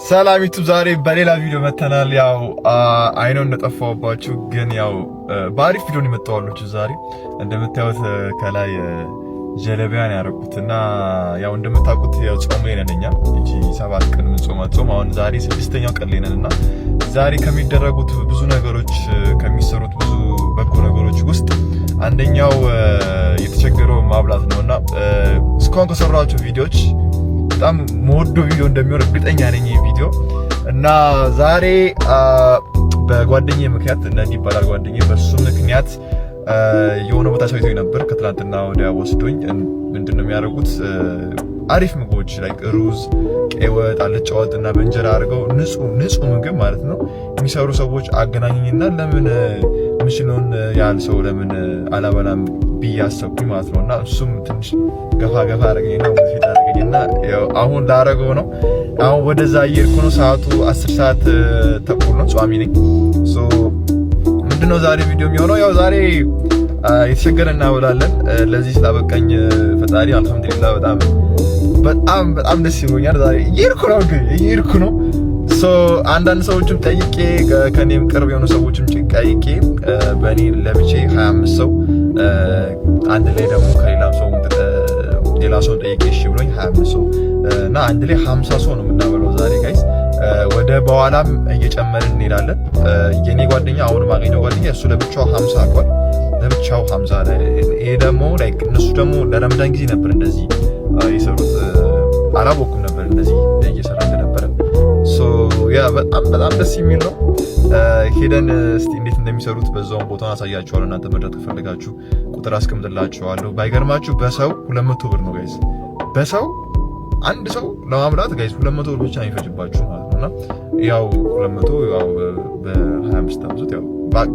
ሰላሚቱ ዛሬ በሌላ ቪዲዮ መተናል። ያው አይኖ እንደጠፋውባችሁ ግን ያው ባሪፍ ቪዲዮ ነው የመጣዋለሁ። ዛሬ እንደምታዩት ከላይ ጀለቢያን ያረኩትና ያው እንደምታውቁት ያው ጾም ላይ ነን እኛ እንጂ 7 ቀን ምን ጾም አሁን ዛሬ 6ኛው ቀን ላይ ነንና ዛሬ ከሚደረጉት ብዙ ነገሮች ከሚሰሩት ብዙ በጎ ነገሮች ውስጥ አንደኛው የተቸገረው ማብላት ነውና እስካሁን ከሰራኋቸው ቪዲዮዎች በጣም ሞዶ ቪዲዮ እንደሚሆን እርግጠኛ ነኝ ቪዲዮ እና ዛሬ በጓደኛዬ ምክንያት ነዲ ይባላል ጓደኛዬ በሱ ምክንያት የሆነ ቦታ ሰውይቶኝ ነበር ከትላንትና ወዲያ ወስዶኝ ምንድነው የሚያደርጉት አሪፍ ምግቦች ላይ ሩዝ ቀይ ወጥ አልጫ ወጥና በእንጀራ አድርገው ንጹህ ምግብ ማለት ነው የሚሰሩ ሰዎች አገናኝኝና ለምን ምሽሎን ያል ሰው ለምን አላበላም ቢያሰብኩኝ ማለት ነውና እሱም ትንሽ ገፋ አረገኝና ወደፊት አረገኝና አሁን ላረገው ነው። አሁን ወደዛ እየሄድኩ ነው። ሰዓቱ 10 ሰዓት ተኩል ነው። ጿሚ ነኝ። ሶ ምንድነው ዛሬ ቪዲዮ የሚሆነው ያው ዛሬ የተቸገረ እናበላለን። ለዚህ ስላበቃኝ ፈጣሪ አልሐምዱሊላህ በጣም ደስ ይለኛል። ዛሬ እየሄድኩ ነው። ሶ አንዳንድ ሰዎችም ጠይቄ ከኔም ቅርብ የሆኑ ሰዎችም ጠይቄ በእኔ ለብቼ 25 ሰው አንድ ላይ ደግሞ ሌላ ሰው ጠይቄ እሺ ብሎኝ 25 ሰው እና አንድ ላይ 50 ሰው ነው የምናበላው ዛሬ ጋይስ። ወደ በኋላም እየጨመርን እንሄዳለን። የኔ ጓደኛ አሁን ማገኘው ጓደኛ እሱ ለብቻው 50 አቋል ለብቻው 50 ላይ ይሄ ደግሞ ላይክ እነሱ ደግሞ ለረመዳን ጊዜ ነበር እንደዚህ የሰሩት። አላወኩም ነበር እንደዚህ እየሰራ እንደነበረ። ሶ ያ በጣም ደስ የሚል ነው። ሄደን እስቲ እንዴት እንደሚሰሩት በዛውን ቦታውን አሳያችኋለሁ። እናንተ መድረክ ከፈለጋችሁ ቁጥር አስቀምጥላችኋለሁ። ባይገርማችሁ በሰው 200 ብር ነው ጋይስ። በሰው አንድ ሰው ለማምራት ጋይስ 200 ብር ብቻ የሚፈጅባችሁ ማለት ነውና ያው 200 ያው በ25 አብዙት ያው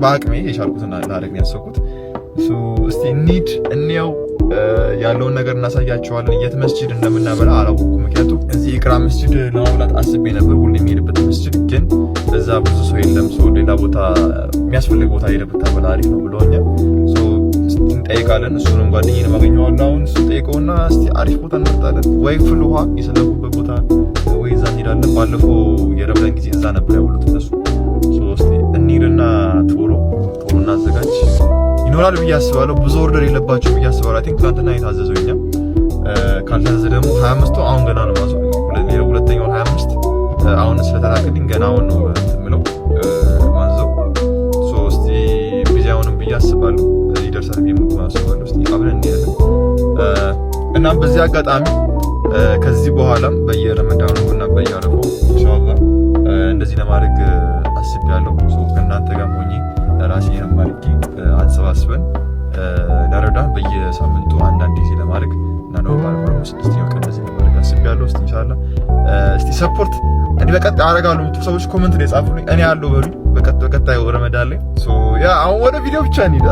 በአቅሜ የቻልኩትን ላደርግ ነው ያሰብኩት። እስቲ እንየው ያለውን ነገር እናሳያቸዋለን። የት መስጂድ እንደምናበላ አላወኩም። ምክንያቱም እዚህ ኢቅራ መስጂድ ለማብላት አስቤ ነበር ሁሌ የሚሄድበት መስጂድ፣ ግን እዛ ብዙ ሰው የለም። ሰው ሌላ ቦታ የሚያስፈልግ ቦታ ሄደህ ብታበላ አሪፍ ነው ብለውኛል። እንጠይቃለን። እሱንም ጓደኛዬን አገኘዋለሁ። አሁን እሱ ጠይቀውና እስቲ አሪፍ ቦታ እንመርጣለን። ወይ ፍል ውሃ የሰለፉበት ቦታ ወይ እዛ እንሄዳለን። ባለፈው የረመዳን ጊዜ እዛ ነበር ያውሉት እነሱ። እስቲ እንሂድና ቶሎ እናዘጋጅ ይኖራል ብዬ አስባለሁ። ብዙ ኦርደር የለባችሁ ብዬ አስባለሁ። አይ ቲንክ ትናንትና የታዘዘው እኛ ካልታዘዘ ደግሞ 25 አሁን ገና ነው ማለት ነው። ሁለተኛው 25 አሁን ስለተላከልኝ ገና አሁን ነው የምለው ማዘው። እስቲ ቢዛውንም ብዬ አስባለሁ ይደርሳል ብዬ አስባለሁ። እስቲ አብረን እንሄዳለን። እናም በዚህ አጋጣሚ ከዚህ በኋላም በየረመዳኑ እና በየአረፋው ኢንሻአላህ እንደዚህ ለማድረግ አስቤያለሁ። ከእናንተ ጋር ሆኜ ራሴን ማርኪ አንሰባስበን ለረመዳን በየሳምንቱ አንዳንድ ጊዜ ለማድረግ እና ነው ባለፈው 6ኛው ቀን እንደዚህ ለማድረግ አስቤያለሁ። እስቲ ኢንሻአላህ እስቲ እኔ በቀጣይ አደርጋለሁ የምትሉ ሰዎች ኮሜንት ላይ ጻፉልኝ። እኔ ያለው በሉኝ በቀጣይ ረመዳን ላይ ያ አሁን ወደ ቪዲዮ ብቻ እንሂድ።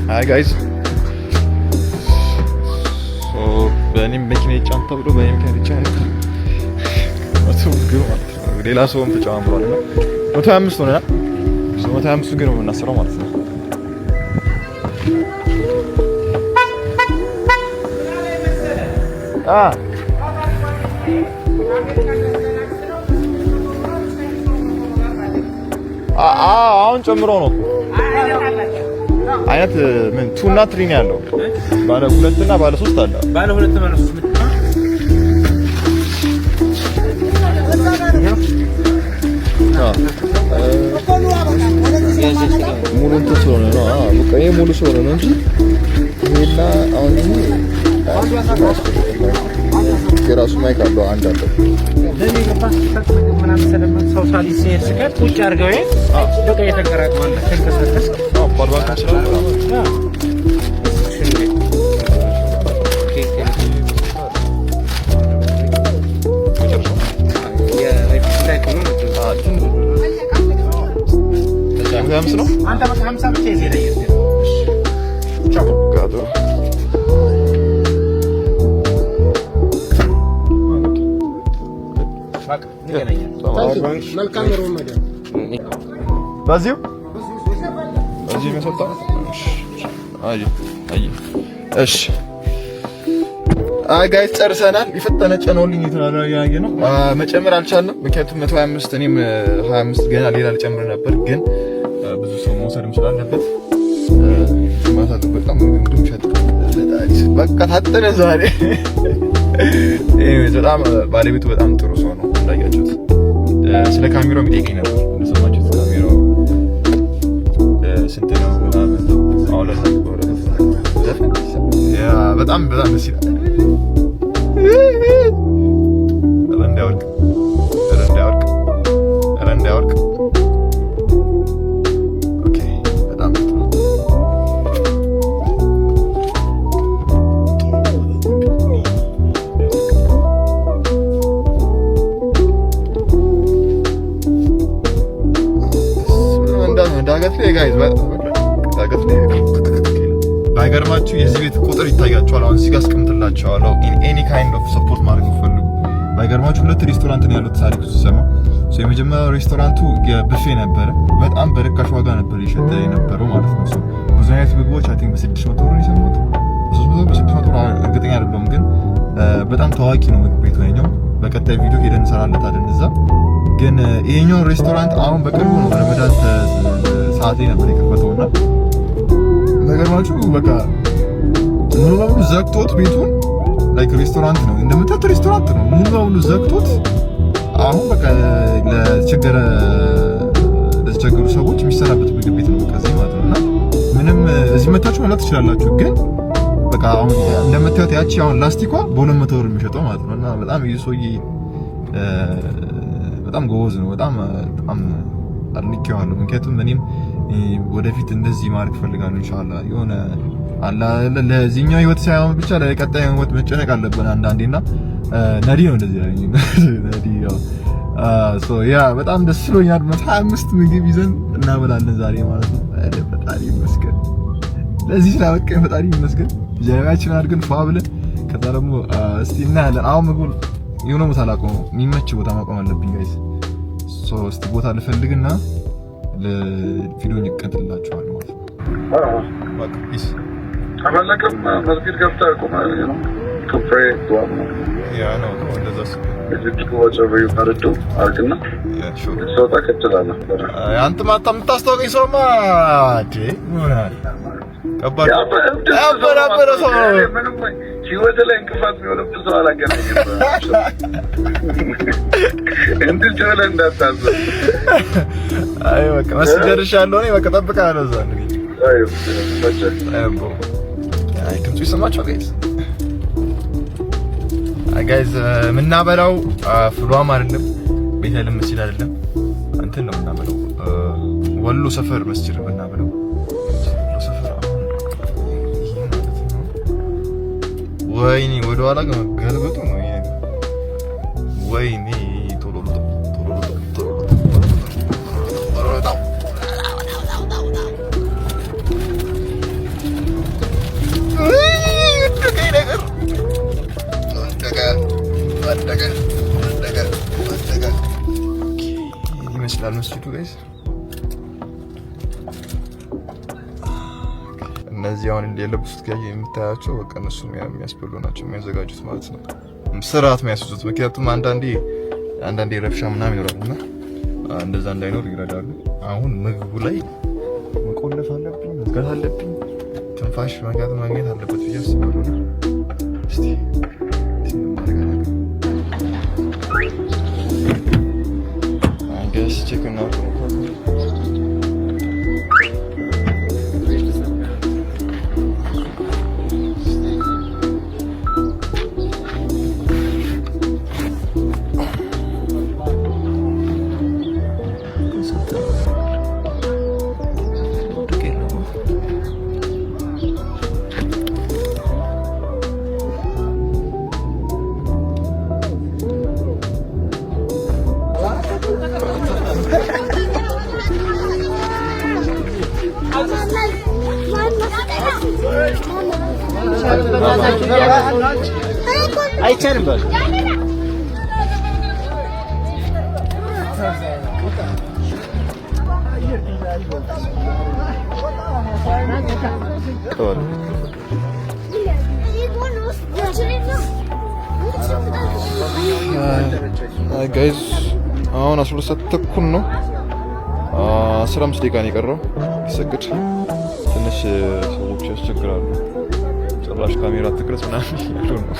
Hi guys. በእኔም መኪና ይጫን ተብሎ በእኔም መኪና ይጫን ሌላ ሰውም ተጨማምሯል እና 125 ሆነና 125 ግን ነው የምናሰራው ማለት ነው። አሁን ጨምሮ ነው አይነት ምን 2 እና 3 ነው ያለው። ባለ 2 እና ባለ 3 አለ። ባለ 2 ባለ 3 ነው። ሙሉ እንትን ስለሆነ ነው። በቃ ይሄ ሙሉ ስለሆነ ነው እንጂ ይሄና አሁን የራሱ ማይክ አለው አንድ አለ ለኔ ገባስ ተከታተል ምናምን ስለምን ሰው ሳሊስ ሲሄድ ቁጭ አድርገው በቃ የተንከራተዋል ተንከሰከስ ፓርባንክ ይችላል ነው አንተ በቃ 50 ብቻ ይዘህ ቻው ጋዶ ባዚው መስወጣ እሺ ጋይስ ጨርሰናል። የፈጠነ ጨነውልኝ የተላላየ ነው መጨመር አልቻልንም። ምክንያቱም 125 እኔም 25 ገና ሌላ ልጨምር ነበር ግን ብዙ ሰው መውሰድም ስላለበት ማታቱ በጣም ምንም ሸጥ በቃ ታጠነ ዛሬ። በጣም ባለቤቱ በጣም ጥሩ ሰው ነው እንዳያችሁት። ስለ ካሜራው የሚጠይቀኝ ነበር እንደሰማችሁት። ካሜራው ስንት ነው ምናምን አውለና በጣም ደስ ይላል። እንዳያወርቅ ባይገርማችሁ የዚህ ቤት ቁጥር ይታያችኋል። አሁን እዚህ ጋር አስቀምጥላችኋለሁ። ኤኒ ካይንድ ኦፍ ሰፖርት ማድረግ ፈልጉ። ባይገርማችሁ 2 ሬስቶራንት ነው ያሉት ታሪክ ሲሰማ። የመጀመሪያው ሬስቶራንቱ የብፌ ነበረ። በጣም በርካሽ ዋጋ ነበር ይሸጥ የነበረው ማለት ነው። ብዙ አይነት ምግቦች አይ ቲንክ በ600 ብር ነው የሰማሁት። 300 ብር እርግጠኛ አይደለሁም፣ ግን በጣም ታዋቂ ነው ምግብ ቤቱ ነው። በቀጣይ ቪዲዮ ሄደን እንሰራለታለን እዛ። ግን ይሄኛው ሬስቶራንት አሁን በቅርቡ ነው ረመዳን ሰዓት ላይ ነበር የከፈተውና ነገርማችሁ በቃ ሙሉ በሙሉ ዘግቶት ቤቱን ላይክ ሬስቶራንት ነው እንደምታዩት ሬስቶራንት ነው ሙሉ በሙሉ ዘግቶት አሁን በቃ ለተቸገሩ ሰዎች የሚሰራበት ምግብ ቤት ነው ከዚህ ማለት ነውና ምንም እዚህ መታችሁ ማለት ትችላላችሁ። ግን በቃ አሁን እንደምታዩት ያቺ አሁን ላስቲኳ በ200 ብር የሚሸጠው ማለት ነውና በጣም ይሶይ በጣም ጎበዝ ነው። በጣም አድንቄዋለሁ። ምክንያቱም እኔም ወደፊት እንደዚህ ማድረግ ፈልጋለሁ ኢንሻአላህ። የሆነ አላ ለዚህኛው ህይወት ሳይሆን ብቻ ለቀጣይ ህይወት መጨነቅ አለብን አንዳንዴና ነዲ ነው እንደዚህ ያለኝ ነዲ ያው ያ በጣም ደስ ብሎኛል። 25 ምግብ ይዘን እናበላለን ዛሬ ማለት ነው። ፈጣሪ ይመስገን ለዚህ ስላበቃኝ ፈጣሪ ይመስገን። ጀራችን አድርገን ፏ ብለን ከዛ ደግሞ እስቲ እናያለን። አሁን ምግቡ የሆነ ቦታ ላቆመው የሚመች ቦታ ማቆም አለብኝ ጋይስ። እስቲ ቦታ ልፈልግና ለቪዲዮ ይቀጥልላችኋል ማለት ነው። በቃ ፒስ አባላከም መስጊድ ገብታ ቆማለ ነው to pray to Allah. Yeah, I know. If you do whatever you gotta do, argna. Yeah, sure. So that ከተላለ አንተ ማታምታስተውቀኝ ሰውማ አዲ ሞራል ከባድ ያበራበረ ሰው ምንም ህይወት ላይ እንቅፋት የሚሆንብህ ሰው አላገናኝም። እንዴት ጀለ እንዳታዘ አይ በቃ መስደርሻለሁ እኔ በቃ ጠብቃለሁ እዛ እንግዲህ አይ ድምፁ ይሰማችኋል ጋይዝ ምናበላው ፍሏም አይደለም ቤተልም መስጂድ አይደለም እንትን ነው ምናበላው ወሎ ሰፈር መስጂድ ነው ምናበላው ወሎ ሰፈር ወይኔ ወደ ኋላ ገልበጡ ነው ወይኔ ቶሎ ይመስላል መስጂዱ ጋይስ። እነዚህ አሁን የለበሱት ጋር የምታያቸው በቃ እነሱ የሚያስበሉ ናቸው የሚያዘጋጁት ማለት ነው። ስርዓት የሚያስዙት ምክንያቱም አንዳንዴ ረብሻ ምናምን ይኖራልና እንደዛ እንዳይኖር ይረዳሉ። አሁን ምግቡ ላይ መቆለፍ አለብኝ መዝጋት አለብኝ ትንፋሽ ማግኘት አለበት ብዬ አስባለሁ። እስቲ check it out. አይቻልም በል ጋይዝ አሁን 12 ተኩል ነው። 15 ደቂቃ ነው የቀረው ይሰግድ። ትንሽ ሰዎች ያስቸግራሉ። ጭራሽ ካሜራ ትቅረጽ ምናምን ያሉ ነው።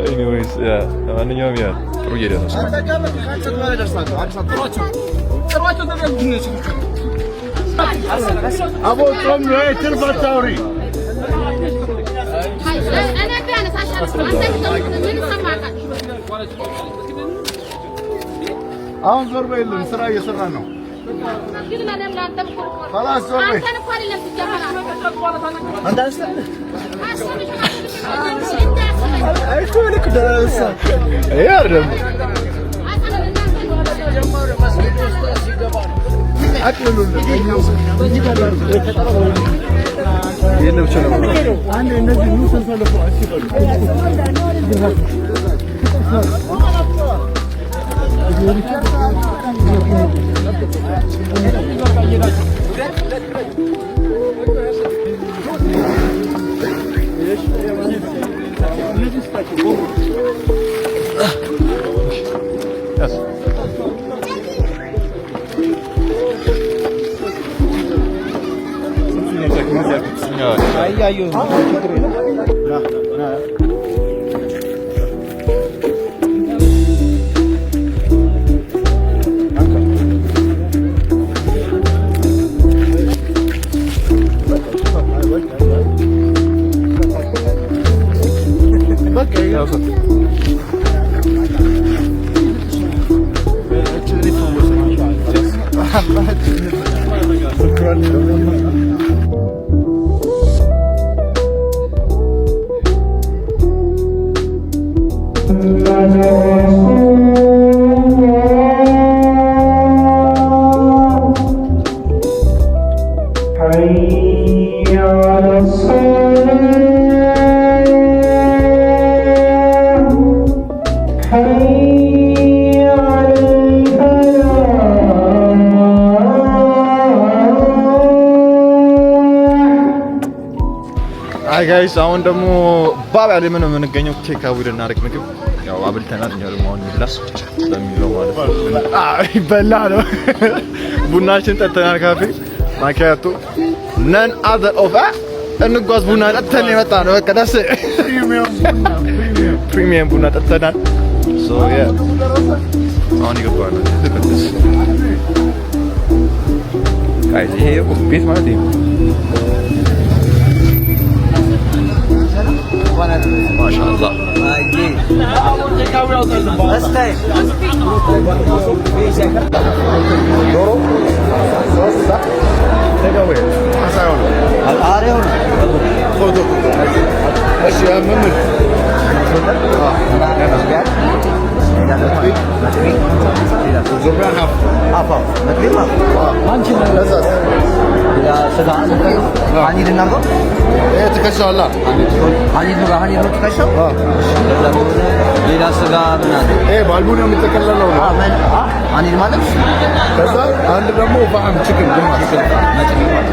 ኤኒዌይስ ለማንኛውም ያ ጥሩ እየደረሰ ነው። አቦ ጾም ነው ትርፋታውሪ አሁን ዞር በይልን ስራ እየሰራ ነው። خلاص ዞር በይ አይኮልክ ደረሰ አይደለም አጥሉልን የለም ቸለው አንድ እነዚህ ኑ ተሰለፉ አትበሉ ጋይስ አሁን ደግሞ ባባ ላይ ምን የምንገኘው ኬክ አውድ እናደርግ ምግብ ያው አብልተናል። እኛ ደግሞ አሁን ይላስ በሚለው ማለት ነው ይበላ ነው። ቡናችን ጠጥተናል። ካፌ ማኪያቶ ነን አዘር ኦፍ እንጓዝ ቡና ጠጥተን የመጣ ነው። በቃ ደስ ፕሪሚየም ቡና ጠጥተናል። ሶ ያ አሁን ይገባል ተከተስ ጋይስ ይሄ ቤት ማለት ነው። ማሻአላህ ሌላ ስጋ ባልቡን የሚጠቀለለው ነው አኒል ማለት ከዛ አንድ ደግሞ ፋም ቺክን ግማሽ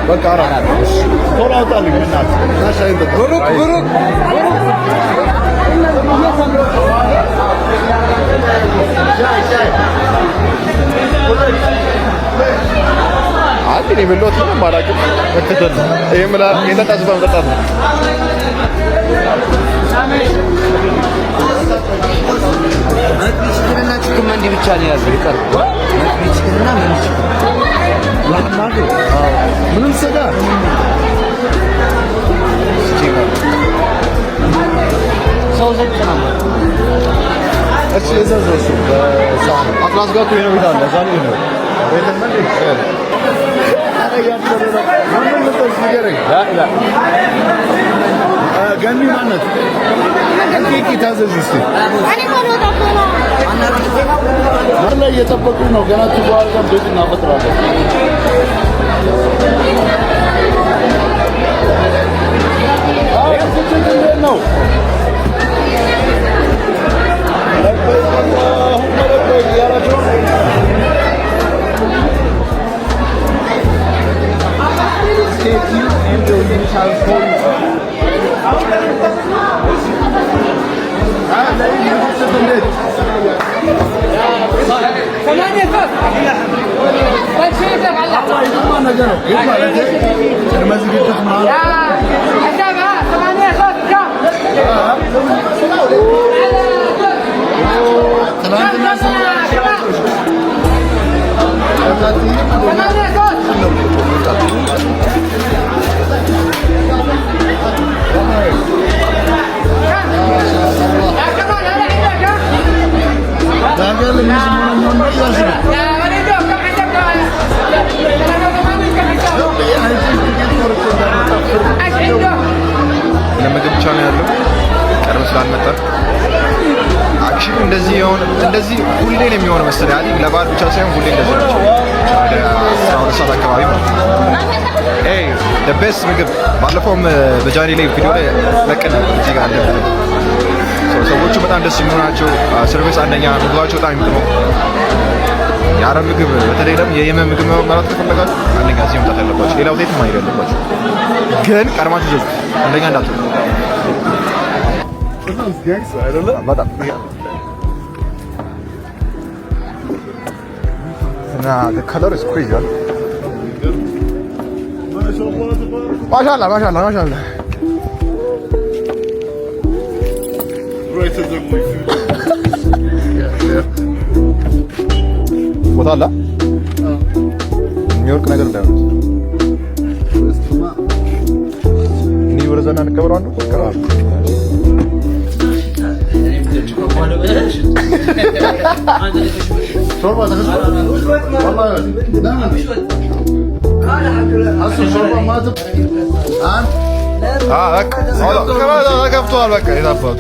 በቃ አራት ቶሎ አውጣልኝ እናት ታሻይ ብሩክ ብሩክ አንዴ በሎት ነው ማራቂ ወከተል ይሄምላ የጠጣስ በመጠጣት ነው። መጥቢችና ቺክን መንዲ ብቻ ነው ያለው ይቀር መጥቢችና መንዲ ለማዶ ምንም ስጋ ሰው ዘጭና እሺ እዛዞስ በሳም አጥላስ ጋር ነው ይላል ዛሬ ነው በለም እንዴ ገኒ ማነት እንዴት ታዘዝስ አና እየጠበቁ ነው። ገና ትጓል ጋር ቤት እናፈጥራለን። you and your initial for you. ለምግብ ብቻ ነው ያለው። ቀርብ ስላልመጣ አክሽን እንደዚህ ሁሌ ነው የሚሆነው መሰለኝ አይደል? ለበዓል ብቻ ሳይሆን ሁሌ እንደዚህ ነው። ወደ 12 ሰዓት አካባቢ ማለት ነው። the best ምግብ ባለፈውም በጃኒ ላይ ቪዲዮ ላይ ለቀን እዚህ ጋር አለ። ሰዎቹ በጣም ደስ የሚሉ ናቸው። ሰርቪስ አንደኛ፣ ምግባቸው በጣም የሚጥመው የአረብ ምግብ በተለይ ደግሞ የየመን ምግብ ማለት ከፈለጋችሁ አንደኛ እዚህ መምጣት ያለባችሁ፣ ሌላው ቤት ማይሄድ ያለባችሁ ግን ቀድማችሁ ዘዙ። አንደኛ እንዳትሉ በጣም እና the color is crazy. ማሻአላ ቦታ አለ ኒውዮርክ ነገር እንዳይሆን እኔ ወረዛና እንቀበረው አንዱ ቀራው ገብቷል። በቃ የታባቱ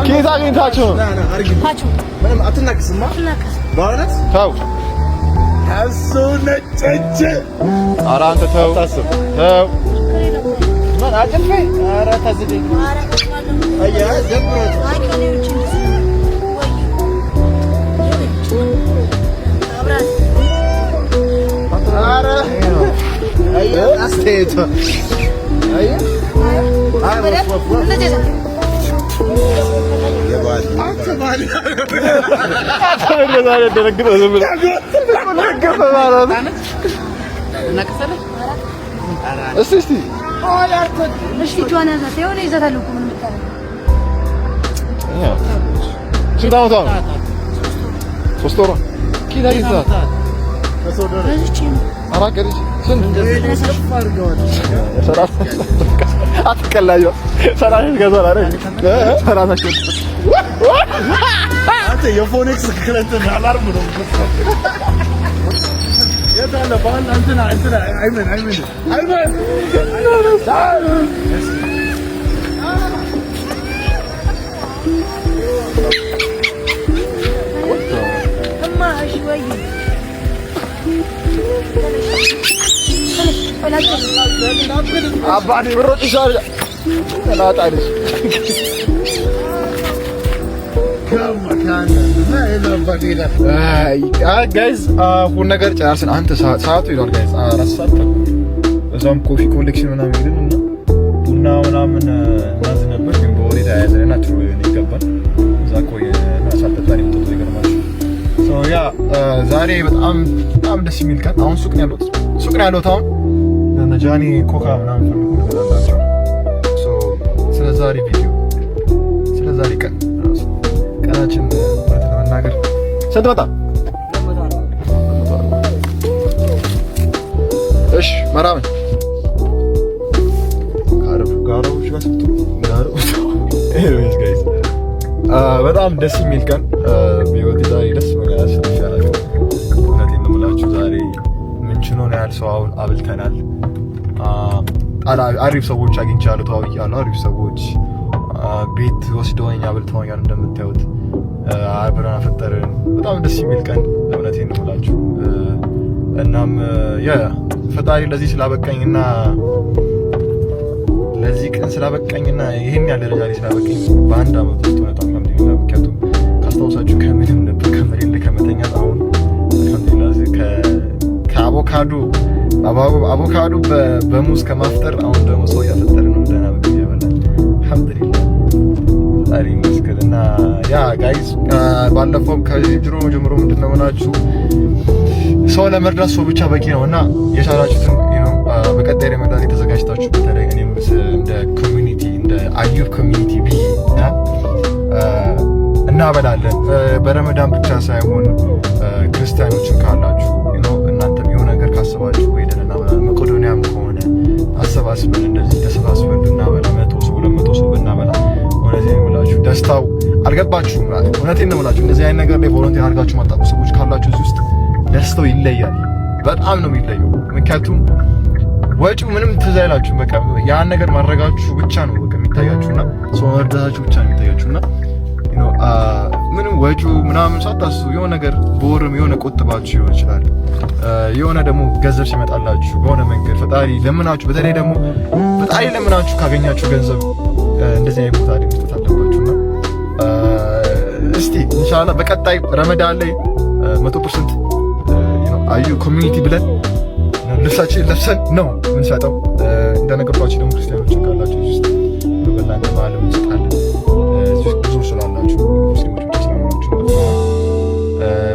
ኬታ አግኝታችሁ ምንም አትናቅስማ። በእውነት ተው እሱ ነጨች። ኧረ አንተ ተው ተው ምን አጭፌ ኧረ ተዝደኝ አያ ደብሮት ኧረ አያ አስተያየቷ አያ የፎኒክስ ክለንትን አላርም ነው የታለ ባል እንትና አይመን አባቴ ብሮጭ ይሻል ተናጣለሽ ጋይዝ ሁሉ ነገር ጨራርስን። አንተ ሰዓቱ ይሏል ጋይዝ 4 ሰዓት እዛም ኮፊ ኮሌክሽን ምናምን ሄድን እና ቡና ምናምን እናዝ ነበር፣ ግን በወሬ ተያያዘና ጥሩ ይገባል። እዛ ቆየና ሳልጠጣን የምጠጡ ይገርማል። ያ ዛሬ በጣም ደስ የሚል ቀን። አሁን ሱቅ ነው ያለሁት አሁን ጃኒ ኮካ ምናምን ፈልጉ ትላላችሁ። ስለ ዛሬ ቪዲዮ ስለ ዛሬ ቀናችን ለመናገር ስንት መጣ? እሺ መራመን ጋሮች ጋር ስትሉ በጣም ደስ የሚል ቀን ቢወት ዛሬ ደስ ብሎኛል። ሰው አብልተናል። አሪፍ ሰዎች አግኝቻለሁ፣ ተዋውቂያለሁ። አሪፍ ሰዎች ቤት ወስደውኝ አብልተውኛል። እንደምታዩት አብረን አፈጠርን። በጣም ደስ የሚል ቀን እውነቴን ነው የምላችሁ። እናም ፈጣሪ ለዚህ ስላበቃኝና ለዚህ ቀን ስላበቃኝና ይሄን ያለ ደረጃ ላይ ስላበቃኝ በአንድ አመት ውስጥ በጣም አልሐምዱሊላህ። ምክንያቱም ካስታውሳችሁ ከምንም ነበር ከመሬት ላይ ከመተኛት አሁን አልሐምዱሊላህ አቮካዶ በሙዝ ከማፍጠር አሁን ደግሞ ሰው እያፈጠረ ነው። ደህና ምግብ እያበላን አልሐምዱሊላህ ፈጣሪ ይመስገን። እና ያ ጋይስ ባለፈውም ከድሮ ጀምሮ ምንድነው ሆናችሁ ሰው ለመርዳት ሰው ብቻ በቂ ነው እና የቻላችሁትን በቀጣይ ለመርዳት የተዘጋጅታችሁ በተለይ እኔም እንደ ኮሚኒቲ እንደ አዩብ ኮሚኒቲ ብዬ እናበላለን። በረመዳን ብቻ ሳይሆን ክርስቲያኖችን ካላችሁ እናንተም የሆነ ነገር ካሰባችሁ ሄደን እናበላለን። መቄዶንያም ከሆነ አሰባስበን እንደዚህ ተሰባስበን ብናበላ 100 ሰው 200 ሰው ብናበላ እውነቴን ነው የምላችሁ ደስታው አልገባችሁም? እውነቴን ነው የምላችሁ። እንደዚህ አይነት ነገር ላይ ቮለንቲር አድርጋችሁ ማጣቁ ሰዎች ካላችሁ እዚህ ውስጥ ደስታው ይለያል። በጣም ነው የሚለየው። ምክንያቱም ወጪው ምንም ትዝ አይላችሁም። በቃ ያን ነገር ማድረጋችሁ ብቻ ነው በቃ የሚታያችሁና ሰው መርዳታችሁ ብቻ ነው የሚታያችሁና ምንም ወጪው ምናምን ሳታስቡ የሆነ ነገር በወርም የሆነ ቆጥባችሁ ይሆን ይችላል። የሆነ ደግሞ ገንዘብ ሲመጣላችሁ በሆነ መንገድ ፈጣሪ ለምናችሁ፣ በተለይ ደግሞ ፈጣሪ ለምናችሁ ካገኛችሁ ገንዘብ እንደዚህ አይነት ቦታ ላይ መስጠት አለባችሁና እስቲ ኢንሻአላህ በቀጣይ ረመዳን ላይ 100% አዩ ኮሚኒቲ ብለን ልብሳችን ለብሰን ነው የምንሰጠው። እንደነገርኳችሁ ደግሞ ክርስቲያኖችን ካላችሁ ውስጥ በእናንተ ማለም እንሰጣለን። ብዙ ስላላችሁ ሙስሊሞች ብቻ ስላላችሁ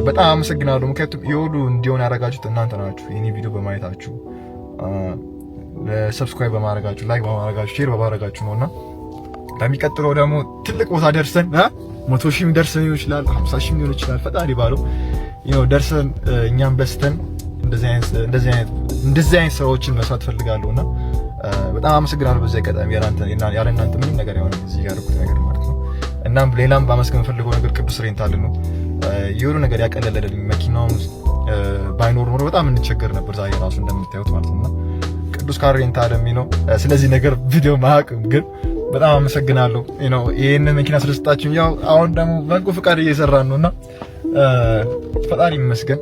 በጣም አመሰግናለሁ። ምክንያቱም የሁሉ እንዲሆን ያደረጋችሁት እናንተ ናችሁ። የኔ ቪዲዮ በማየታችሁ ሰብስክራይብ በማድረጋችሁ ላይክ በማድረጋችሁ ሼር በማድረጋችሁ ነውና ለሚቀጥለው ደግሞ ትልቅ ቦታ ደርሰን 100 ሺህ ደርሰን ሊሆን ይችላል 50 ሺህ ሊሆን ይችላል ፈጣሪ ባለው ደርሰን እኛም በስተን እንደዚህ አይነት ስራዎችን መስራት ፈልጋለሁና በጣም አመሰግናለሁ። በዚህ አጋጣሚ ያለ እናንተ ምንም ነገር ያው እዚህ ያደረኩት ነገር ማለት ነው። እናም ሌላም ባመስገን ፈልገው ነገር ቅዱስ ሬንታል ነው የሆነ ነገር ያቀለለልኝ። መኪናውን ባይኖር ኖሮ በጣም እንቸገር ነበር ዛሬ ራሱ እንደምታዩት ማለት ነውና ቅዱስ ካር ሬንታል ነው። ስለዚህ ነገር ቪዲዮ ማያውቅም ግን በጣም አመሰግናለሁ። ይሄንን መኪና ስለሰጣችሁኝ ያው አሁን ደግሞ በጎ ፍቃድ እየሰራን ነውና ፈጣሪ ይመስገን።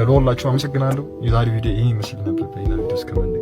ለሁላችሁ አመሰግናለሁ። የዛሬ ቪዲዮ ይሄ ይመስል ነበር። በሌላ ቪዲዮ እስከምን